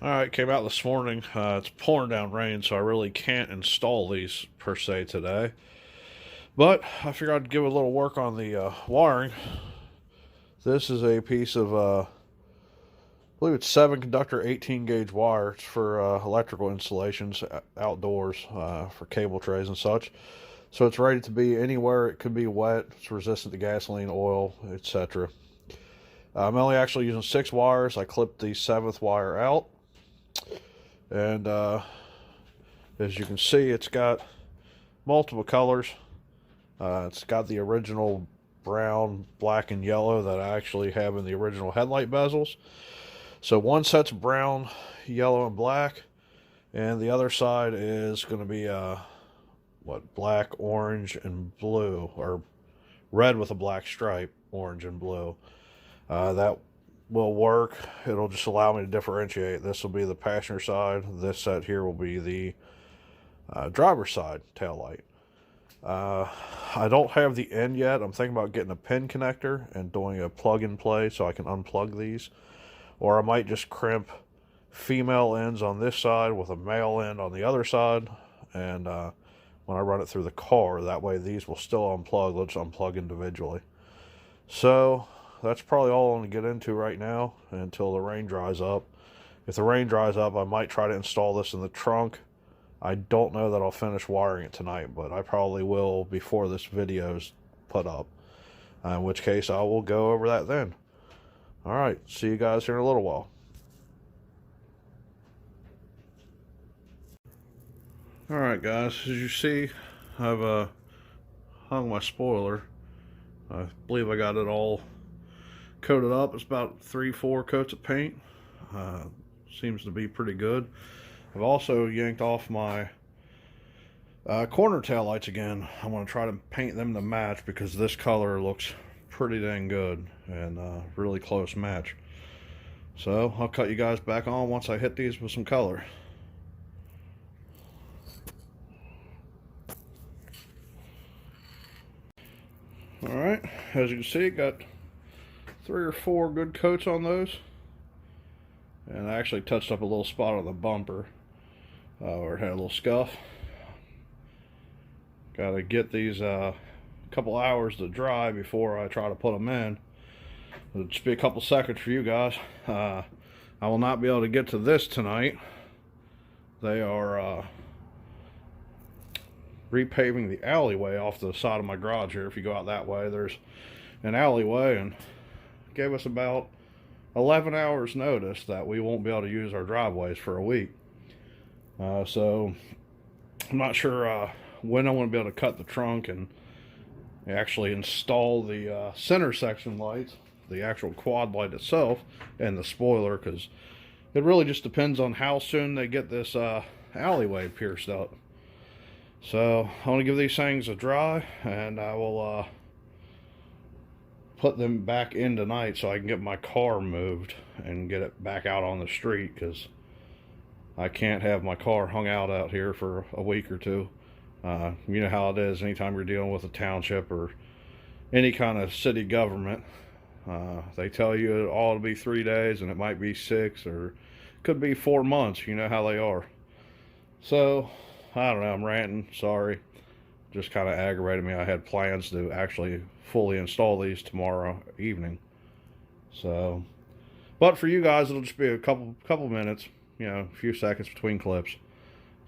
Alright, came out this morning. It's pouring down rain, so I really can't install these per se today. But I figured I'd give a little work on the wiring. This is a piece of, I believe it's 7 conductor 18 gauge wire. It's for electrical installations outdoors for cable trays and such. So it's rated to be anywhere it could be wet. It's resistant to gasoline, oil, etc. I'm only actually using 6 wires. I clipped the 7th wire out. And as you can see, it's got multiple colors. It's got the original brown, black, and yellow that I actually have in the original headlight bezels. So one set's brown, yellow, and black, and the other side is going to be black, orange, and blue, or red with a black stripe, orange and blue. That will work. It'll just allow me to differentiate. This will be the passenger side. This set here will be the driver's side tail light. I don't have the end yet. I'm thinking about getting a pin connector and doing a plug and play so I can unplug these. Or I might just crimp female ends on this side with a male end on the other side. And when I run it through the car, that way these will still unplug. Let's unplug individually. So that's probably all I'm going to get into right now until the rain dries up. If the rain dries up, I might try to install this in the trunk. I don't know that I'll finish wiring it tonight, but I probably will before this video's put up. In which case, I will go over that then. Alright, see you guys here in a little while. Alright guys, as you see, I've hung my spoiler. I believe I got it all coated up. It's about 3-4 coats of paint. Seems to be pretty good. I've also yanked off my corner tail lights again. I'm going to try to paint them to match because this color looks pretty dang good and really close match. So I'll cut you guys back on once I hit these with some color. Alright, as you can see, got 3 or 4 good coats on those. And I actually touched up a little spot on the bumper where it had a little scuff. Got to get these a couple hours to dry before I try to put them in. It'll just be a couple seconds for you guys. I will not be able to get to this tonight. They are repaving the alleyway off the side of my garage here. If you go out that way, there's an alleyway, and gave us about 11 hours notice that we won't be able to use our driveways for a week. So I'm not sure when I want to be able to cut the trunk and actually install the center section lights, the actual quad light itself, and the spoiler, because it really just depends on how soon they get this alleyway pierced up. So I want to give these things a dry, and I will put them back in tonight so I can get my car moved and get it back out on the street, because I can't have my car hung out here for a week or two. You know how it is anytime you're dealing with a township or any kind of city government. They tell you it ought to be 3 days, and it might be 6, or could be 4 months. You know how they are. So I don't know, I'm ranting, sorry. Just kind of aggravated me. I had plans to actually fully install these tomorrow evening. So, but for you guys, it'll just be a couple minutes, you know, a few seconds between clips.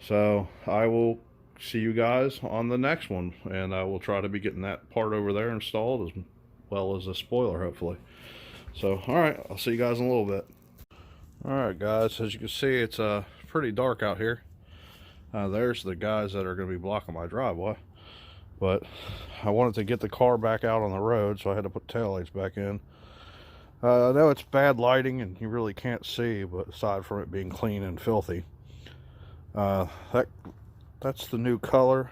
So I will see you guys on the next one, and I will try to be getting that part over there installed as well as a spoiler, hopefully. So, alright, I'll see you guys in a little bit. Alright guys, as you can see, it's pretty dark out here. There's the guys that are going to be blocking my driveway. But I wanted to get the car back out on the road, so I had to put taillights back in. I know it's bad lighting and you really can't see, but aside from it being clean and filthy, that's the new color.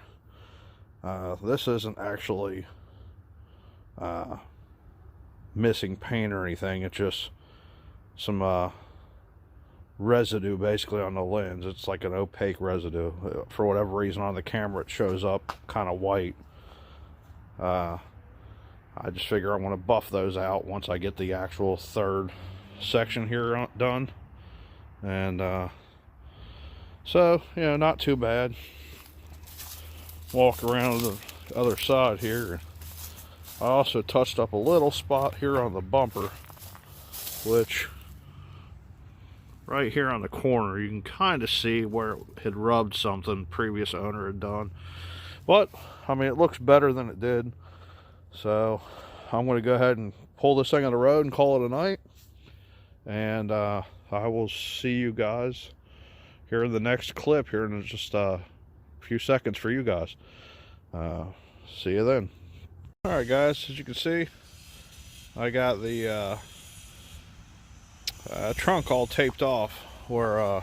This isn't actually missing paint or anything. It's just some residue basically on the lens. It's like an opaque residue. For whatever reason on the camera it shows up kind of white. I just figure I'm going to buff those out once I get the actual third section here done. And so, you know, not too bad. Walk around the other side here. I also touched up a little spot here on the bumper, which right here on the corner, you can kind of see where it had rubbed something previous owner had done. But, I mean, it looks better than it did. So, I'm going to go ahead and pull this thing on the road and call it a night. And I will see you guys here in the next clip here in just a few seconds for you guys. See you then. Alright guys, as you can see, I got the trunk all taped off where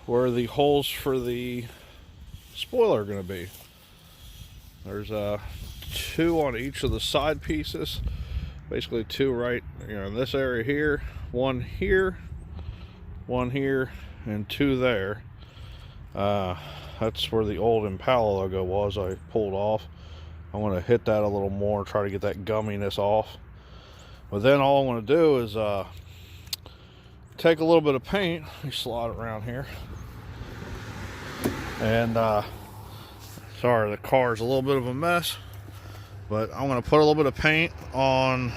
the holes for the spoiler are going to be. There's 2 on each of the side pieces, basically 2 right, you know, in this area here, 1 here, 1 here, and 2 there. That's where the old Impala logo was. I pulled off. I want to hit that a little more, try to get that gumminess off. But then all I want to do is take a little bit of paint. Let me slide it around here. And sorry, the car's a little bit of a mess, but I'm going to put a little bit of paint on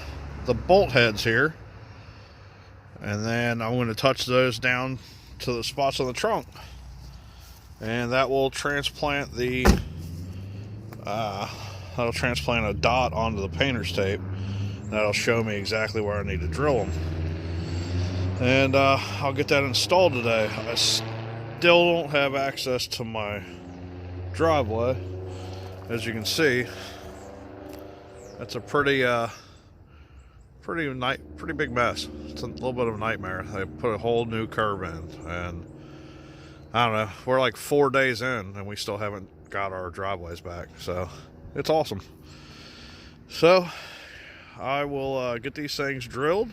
the bolt heads here, and then I'm going to touch those down to the spots on the trunk, and that will transplant the that'll transplant a dot onto the painter's tape. That'll show me exactly where I need to drill them, and I'll get that installed today. I still don't have access to my driveway. As you can see, that's a pretty big mess. It's a little bit of a nightmare. They put a whole new curb in, and I don't know, we're like 4 days in and we still haven't got our driveways back, so it's awesome. So I will get these things drilled,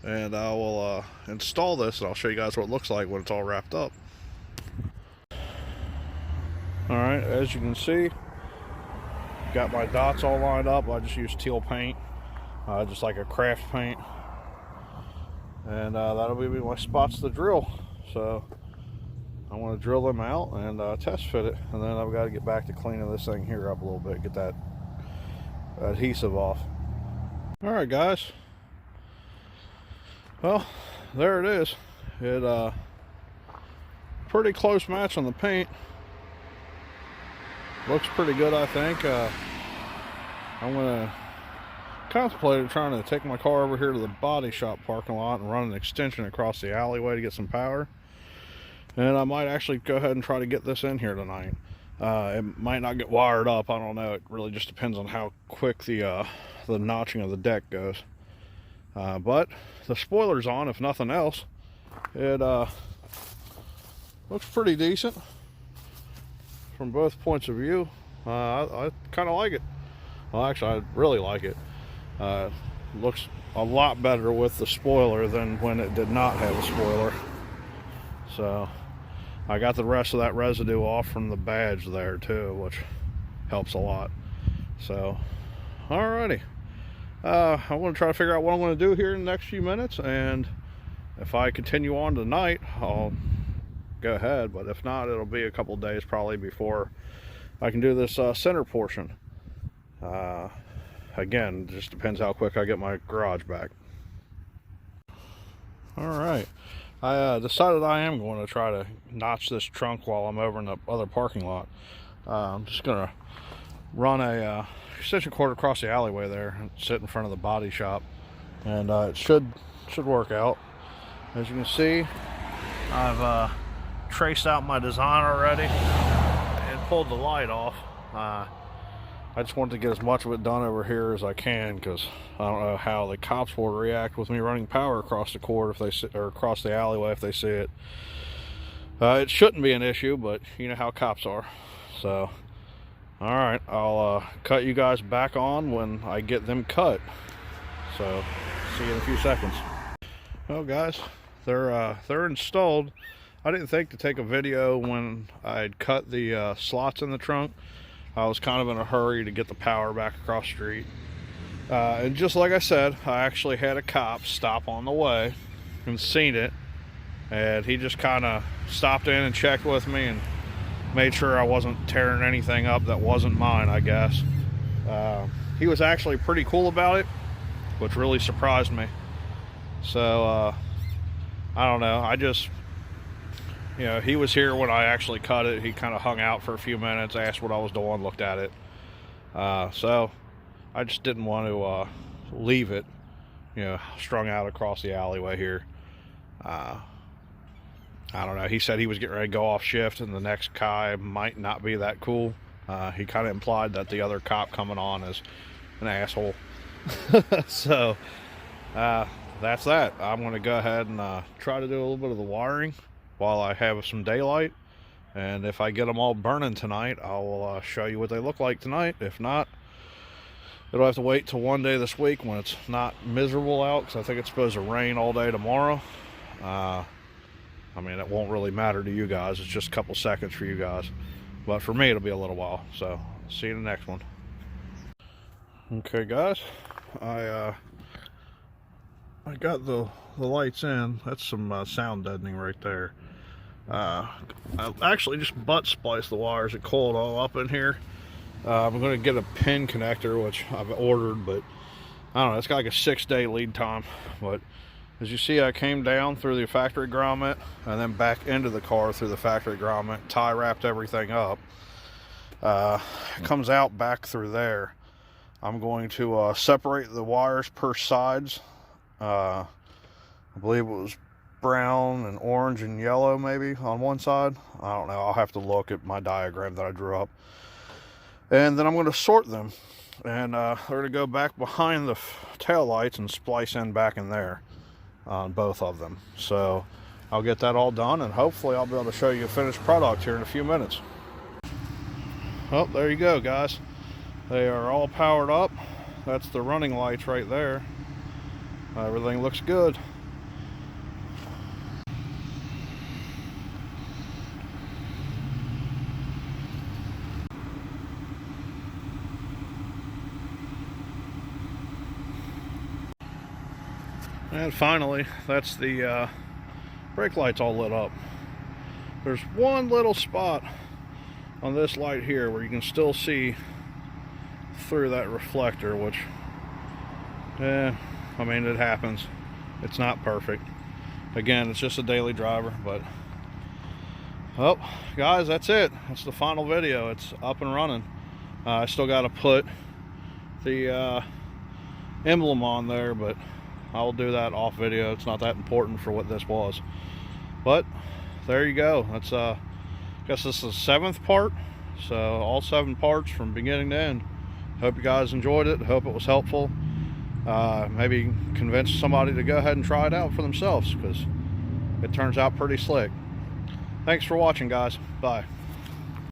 and I will install this, and I'll show you guys what it looks like when it's all wrapped up. Alright, as you can see, got my dots all lined up. I just used teal paint, just like a craft paint, and that'll be my spots to drill. So I want to drill them out and test fit it, and then I've got to get back to cleaning this thing here up a little bit, get that adhesive off. Alright guys, well, there it is. It pretty close match on the paint. Looks pretty good, I think. I'm gonna contemplate trying to take my car over here to the body shop parking lot and run an extension across the alleyway to get some power. And I might actually go ahead and try to get this in here tonight. It might not get wired up, I don't know. It really just depends on how quick the notching of the deck goes. But the spoiler's on, if nothing else. It looks pretty decent from both points of view. I kind of like it. Well, actually, I really like it. Looks a lot better with the spoiler than when it did not have a spoiler. So I got the rest of that residue off from the badge there too, which helps a lot. So alrighty, I want to try to figure out what I'm going to do here in the next few minutes, and if I continue on tonight, I'll go ahead, but if not, it'll be a couple days probably before I can do this center portion. Again, it just depends how quick I get my garage back. Alright, I decided I am going to try to notch this trunk while I'm over in the other parking lot. I'm just going to run a extension cord across the alleyway there and sit in front of the body shop, and it should work out. As you can see, I've traced out my design already and pulled the light off. I just wanted to get as much of it done over here as I can, because I don't know how the cops will react with me running power across the cord if they see, or across the alleyway if they see it. It shouldn't be an issue, but you know how cops are. So alright, I'll cut you guys back on when I get them cut. So see you in a few seconds. Well guys, they're installed. I didn't think to take a video when I'd cut the slots in the trunk. I was kind of in a hurry to get the power back across the street. And just like I said, I actually had a cop stop on the way and seen it and he just kind of stopped in and checked with me and made sure I wasn't tearing anything up that wasn't mine, I guess. He was actually pretty cool about it, which really surprised me. So I don't know, I just, you know, he was here when I actually cut it. He kind of hung out for a few minutes, asked what I was doing, looked at it. So I just didn't want to leave it, you know, strung out across the alleyway here. I don't know, he said he was getting ready to go off shift and the next guy might not be that cool. He kind of implied that the other cop coming on is an asshole. So that's that. I'm going to go ahead and try to do a little bit of the wiring while I have some daylight, and if I get them all burning tonight, I'll show you what they look like tonight. If not, it'll have to wait till one day this week when it's not miserable out, because I think it's supposed to rain all day tomorrow. I mean, it won't really matter to you guys. It's just a couple seconds for you guys. But for me, it'll be a little while. So, see you in the next one. Okay, guys. I got the lights in. That's some sound deadening right there. I actually just butt spliced the wires and coiled all up in here. I'm going to get a pin connector, which I've ordered, but I don't know. It's got like a 6-day lead time. But as you see, I came down through the factory grommet and then back into the car through the factory grommet, tie wrapped everything up. It comes out back through there. I'm going to separate the wires per sides. I believe it was brown and orange and yellow maybe on one side. I don't know. I'll have to look at my diagram that I drew up. And then I'm going to sort them. And they're going to go back behind the tail lights and splice in back in there on both of them. So I'll get that all done, and hopefully I'll be able to show you a finished product here in a few minutes. Oh, there you go, guys. They are all powered up. That's the running lights right there. Everything looks good. And finally, that's the brake lights all lit up. There's one little spot on this light here where you can still see through that reflector, which, I mean, it happens. It's not perfect. Again, it's just a daily driver, but, oh, guys, that's it. That's the final video. It's up and running. I still got to put the emblem on there, but I'll do that off video. It's not that important for what this was. But there you go. That's I guess this is the 7th part. So all 7 parts from beginning to end. Hope you guys enjoyed it. Hope it was helpful. Maybe convince somebody to go ahead and try it out for themselves, because it turns out pretty slick. Thanks for watching, guys. Bye.